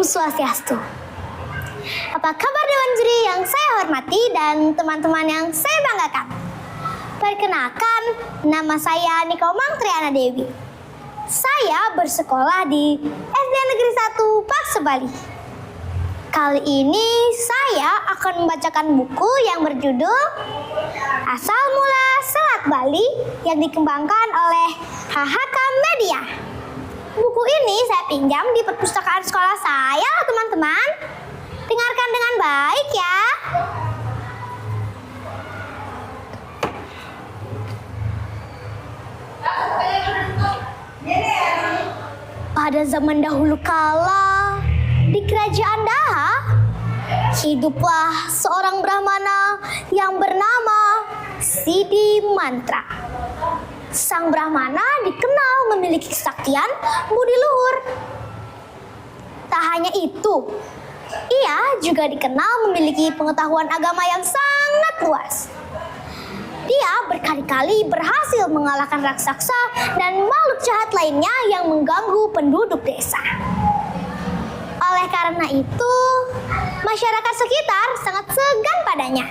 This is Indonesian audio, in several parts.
Om Swastiastu. Apa kabar Dewan Juri yang saya hormati dan teman-teman yang saya banggakan? Perkenalkan, nama saya Nikomang Triana Dewi. Saya bersekolah di SD Negeri 1 Paksebali. Kali ini saya akan membacakan buku yang berjudul Asal Mula Selat Bali yang dikembangkan oleh HHK Media. Buku ini saya pinjam di perpustakaan sekolah saya, teman-teman. Dengarkan dengan baik ya. Pada zaman dahulu kala, di kerajaan Daha, hiduplah seorang Brahmana yang bernama Sidi Mantra. Sang Brahmana dikenal memiliki kesaktian budi luhur. Tak hanya itu, ia juga dikenal memiliki pengetahuan agama yang sangat luas. Dia berkali-kali berhasil mengalahkan raksasa dan makhluk jahat lainnya yang mengganggu penduduk desa. Oleh karena itu, masyarakat sekitar sangat segan padanya.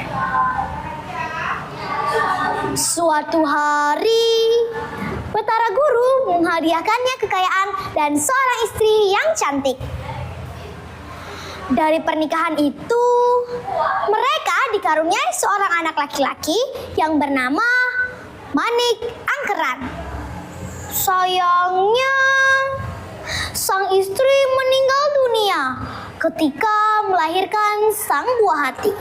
Suatu hari, Betara Guru menghadiahkannya kekayaan dan seorang istri yang cantik. Dari pernikahan itu, mereka dikaruniai seorang anak laki-laki yang bernama Manik Angkeran. Sayangnya, sang istri meninggal dunia ketika melahirkan sang buah hati.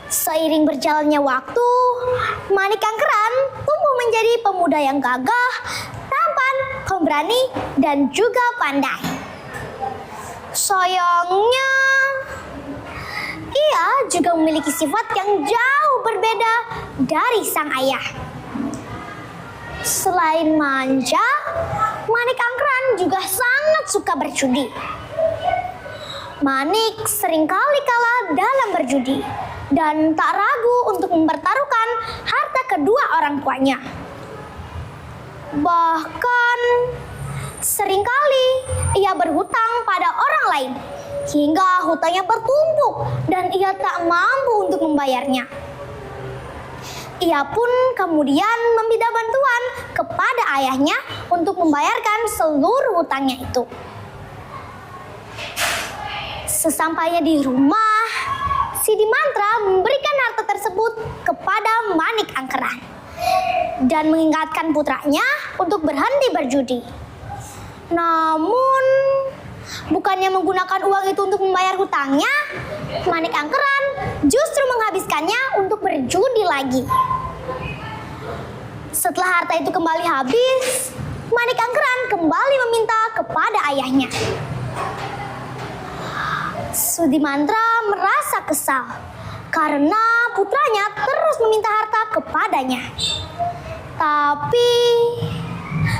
Seiring berjalannya waktu, Manik Angkeran tumbuh menjadi pemuda yang gagah, tampan, pemberani, dan juga pandai. Sayangnya, ia juga memiliki sifat yang jauh berbeda dari sang ayah. Selain manja, Manik Angkeran juga sangat suka berjudi. Manik seringkali kalah dalam berjudi dan tak ragu untuk mempertaruhkan harta kedua orang tuanya. Bahkan seringkali ia berhutang pada orang lain hingga hutangnya bertumpuk dan ia tak mampu untuk membayarnya. Ia pun kemudian meminta bantuan kepada ayahnya untuk membayarkan seluruh hutangnya itu. Sesampainya di rumah, Sidi Mantra memberikan harta tersebut kepada Manik Angkeran dan mengingatkan putranya untuk berhenti berjudi. Namun, bukannya menggunakan uang itu untuk membayar hutangnya, Manik Angkeran justru menghabiskannya untuk berjudi lagi. Setelah harta itu kembali habis, Manik Angkeran kembali meminta kepada ayahnya. Sidi Mantra merasa kesal karena putranya terus meminta harta kepadanya. Tapi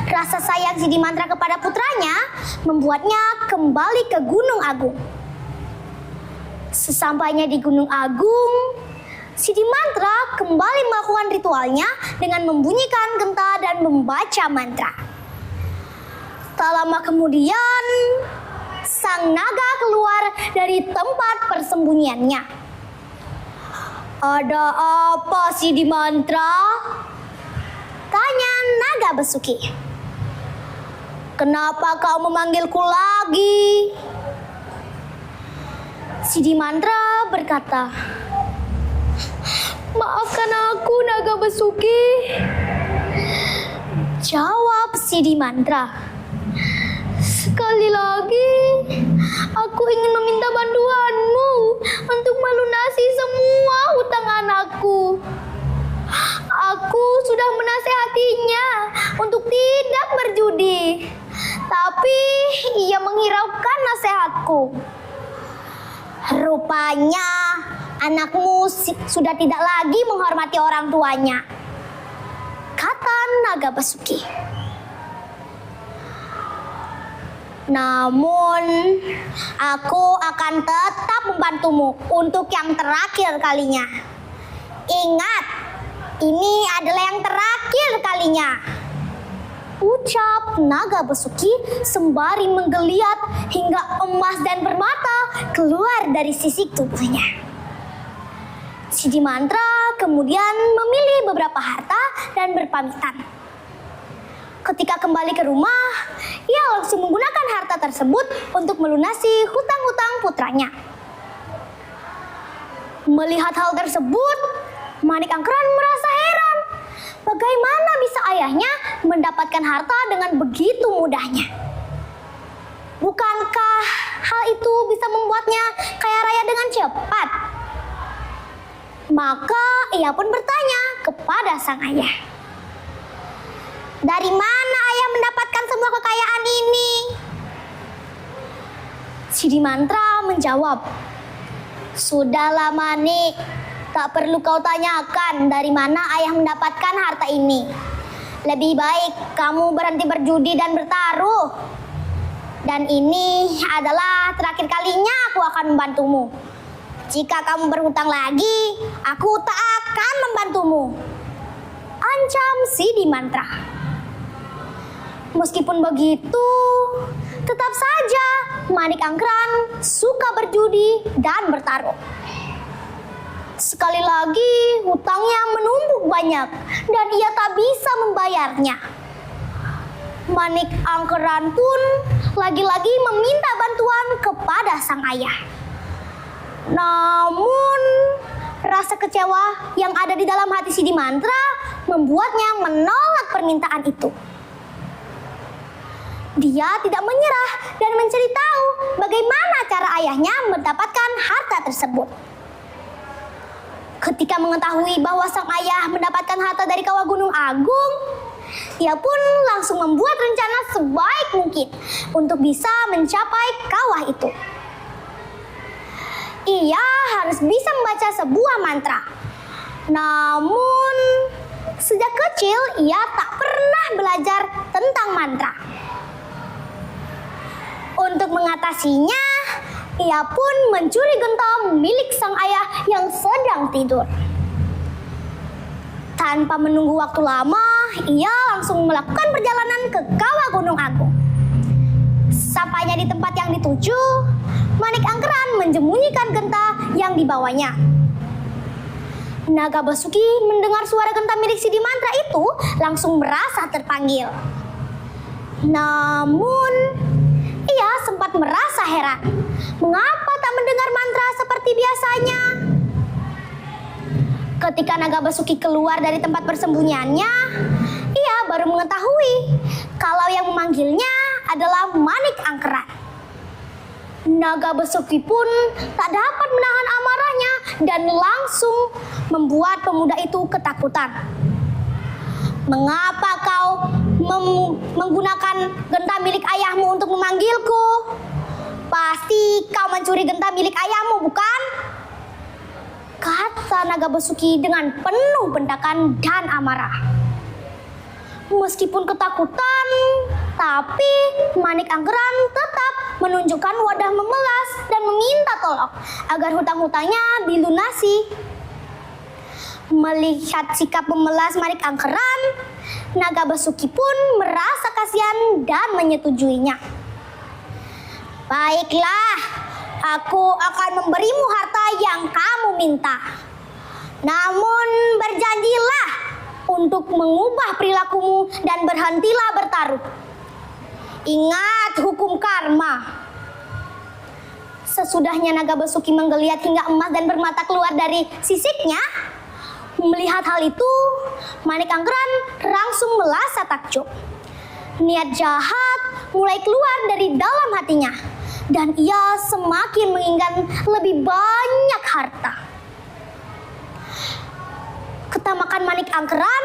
rasa sayang Sidi Mantra kepada putranya membuatnya kembali ke Gunung Agung. Sesampainya di Gunung Agung, Sidi Mantra kembali melakukan ritualnya dengan membunyikan genta dan membaca mantra. Tak lama kemudian, sang naga keluar dari tempat persembunyiannya. "Ada apa, Sidi Mantra?" tanya naga Besuki. "Kenapa kau memanggilku lagi?" Sidi Mantra berkata, "Maafkan aku, naga Besuki." Jawab Sidi Mantra, "Sekali lagi, aku ingin meminta bantuanmu untuk melunasi semua hutang anakku. Aku sudah menasehatinya untuk tidak berjudi, tapi ia menghiraukan nasihatku. Rupanya anakmu sudah tidak lagi menghormati orang tuanya," kata naga Basuki. "Namun, aku akan tetap membantumu untuk yang terakhir kalinya. Ingat, ini adalah yang terakhir kalinya." ucap naga Basuki sembari menggeliat hingga emas dan permata keluar dari sisik tubuhnya. Sidimantra kemudian memilih beberapa harta dan berpamitan. Ketika kembali ke rumah, ia langsung menggunakan harta tersebut untuk melunasi hutang-hutang putranya. Melihat hal tersebut, Manik Angkeran merasa heran. Bagaimana bisa ayahnya mendapatkan harta dengan begitu mudahnya? Bukankah hal itu bisa membuatnya kaya raya dengan cepat? Maka ia pun bertanya kepada sang ayah. Dari mana ayah mendapatkan semua kekayaan ini? Sidimantra menjawab, "Sudahlah Manik, tak perlu kau tanyakan dari mana ayah mendapatkan harta ini. Lebih baik kamu berhenti berjudi dan bertaruh. Dan ini adalah terakhir kalinya aku akan membantumu. Jika kamu berhutang lagi, aku tak akan membantumu," ancam Sidimantra. Meskipun begitu, tetap saja Manik Angkeran suka berjudi dan bertaruh. Sekali lagi hutangnya menumpuk banyak dan ia tak bisa membayarnya. Manik Angkeran pun lagi-lagi meminta bantuan kepada sang ayah. Namun rasa kecewa yang ada di dalam hati Sidimantra membuatnya menolak permintaan itu. Dia tidak menyerah dan mencari tahu bagaimana cara ayahnya mendapatkan harta tersebut. Ketika mengetahui bahwa sang ayah mendapatkan harta dari kawah Gunung Agung, ia pun langsung membuat rencana sebaik mungkin untuk bisa mencapai kawah itu. Ia harus bisa membaca sebuah mantra. Namun, sejak kecil ia tak pernah belajar tentang mantra. Untuk mengatasinya, ia pun mencuri genta milik sang ayah yang sedang tidur. Tanpa menunggu waktu lama, ia langsung melakukan perjalanan ke kawah Gunung Agung. Sampainya di tempat yang dituju, Manik Angkeran menjemunyikan genta yang dibawanya. Naga Basuki mendengar suara genta milik Sidimantra itu langsung merasa terpanggil. Namun, ia sempat merasa heran. Mengapa tak mendengar mantra seperti biasanya? Ketika Naga Basuki keluar dari tempat persembunyiannya, ia baru mengetahui kalau yang memanggilnya adalah Manik Angkeran. Naga Basuki pun tak dapat menahan amarahnya dan langsung membuat pemuda itu ketakutan. "Mengapa kau menggunakan genta milik ayahmu untuk memanggilku? Pasti kau mencuri genta milik ayahmu, bukan?" kata Naga Basuki dengan penuh bentakan dan amarah. Meskipun ketakutan, tapi Manik Angkeran tetap menunjukkan wadah memelas dan meminta tolong agar hutang-hutangnya dilunasi. Melihat sikap memelas Manik Angkeran, Naga Basuki pun merasa kasihan dan menyetujuinya. "Baiklah, aku akan memberimu harta yang kamu minta. Namun berjanjilah untuk mengubah perilakumu dan berhentilah bertaruh. Ingat hukum karma." Sesudahnya Naga Basuki menggeliat hingga emas dan permata keluar dari sisiknya, melihat hal itu, Manik Angkeran langsung merasa takjub. Niat jahat mulai keluar dari dalam hatinya, dan ia semakin menginginkan lebih banyak harta. Ketamakan Manik Angkeran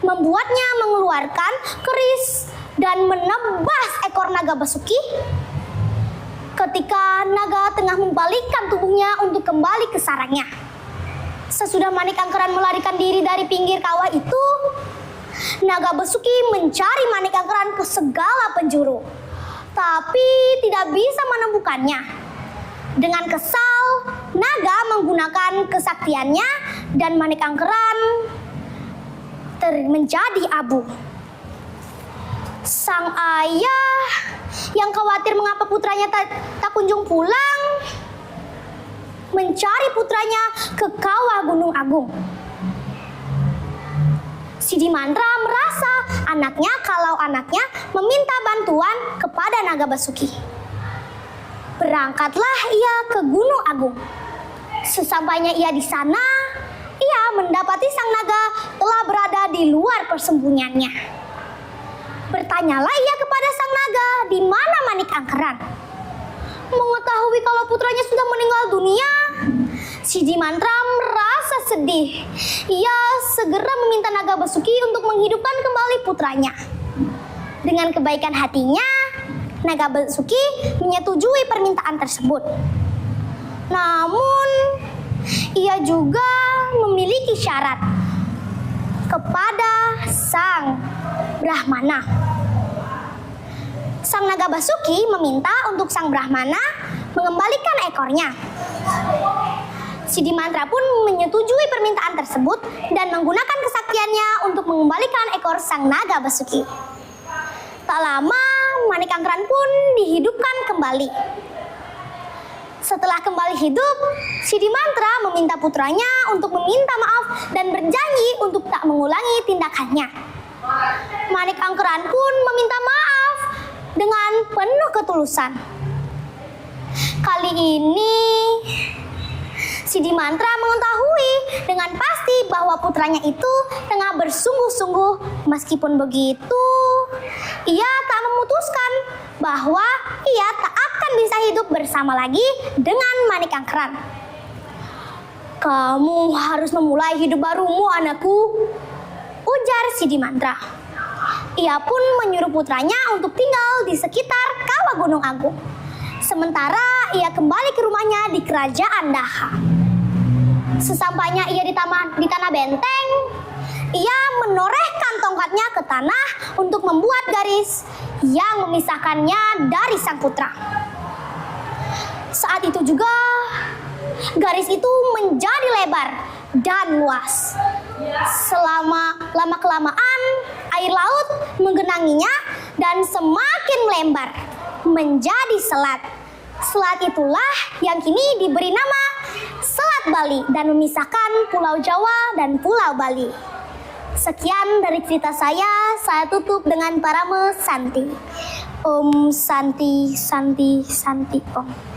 membuatnya mengeluarkan keris dan menebas ekor Naga Basuki. Ketika naga tengah membalikkan tubuhnya untuk kembali ke sarangnya. Sesudah Manik Angkeran melarikan diri dari pinggir kawah itu, Naga Basuki mencari Manik Angkeran ke segala penjuru, tapi tidak bisa menemukannya. Dengan kesal, naga menggunakan kesaktiannya dan Manik Angkeran menjadi abu. Sang ayah yang khawatir mengapa putranya tak kunjung pulang, mencari putranya ke kawah Gunung Agung. Sidimantra merasa kalau anaknya meminta bantuan kepada Naga Basuki. Berangkatlah ia ke Gunung Agung. Sesampainya ia di sana, ia mendapati sang naga telah berada di luar persembunyiannya. Bertanyalah ia kepada sang naga, di mana Manik Angkeran. Mengetahui kalau putranya sudah meninggal dunia, Sidimantra merasa sedih. Ia segera meminta Naga Basuki untuk menghidupkan kembali putranya. Dengan kebaikan hatinya, Naga Basuki menyetujui permintaan tersebut. Namun, ia juga memiliki syarat kepada Sang Brahmana. Sang Naga Basuki meminta untuk Sang Brahmana mengembalikan ekornya. Sidimantra pun menyetujui permintaan tersebut dan menggunakan kesaktiannya untuk mengembalikan ekor Sang Naga Basuki. Tak lama, Manik Angkeran pun dihidupkan kembali. Setelah kembali hidup, Sidimantra meminta putranya untuk meminta maaf dan berjanji untuk tak mengulangi tindakannya. Manik Angkeran pun meminta maaf dengan penuh ketulusan. Kali ini, Sidimantra mengetahui dengan pasti bahwa putranya itu tengah bersungguh-sungguh. Meskipun begitu, ia tak memutuskan bahwa ia tak akan bisa hidup bersama lagi dengan Manik Angkeran. "Kamu harus memulai hidup barumu, anakku," ujar Sidimantra. Ia pun menyuruh putranya untuk tinggal di sekitar kawah Gunung Agung. Sementara ia kembali ke rumahnya di kerajaan Daha. Sesampainya ia di tanah benteng, ia menorehkan tongkatnya ke tanah untuk membuat garis yang memisahkannya dari sang putra. Saat itu juga, garis itu menjadi lebar dan luas. Lama-kelamaan, air laut menggenanginya dan semakin melebar menjadi selat. Selat itulah yang kini diberi nama Selat Bali dan memisahkan Pulau Jawa dan Pulau Bali. Sekian dari cerita saya tutup dengan Parame Santi. Om Santi Santi Santi Om.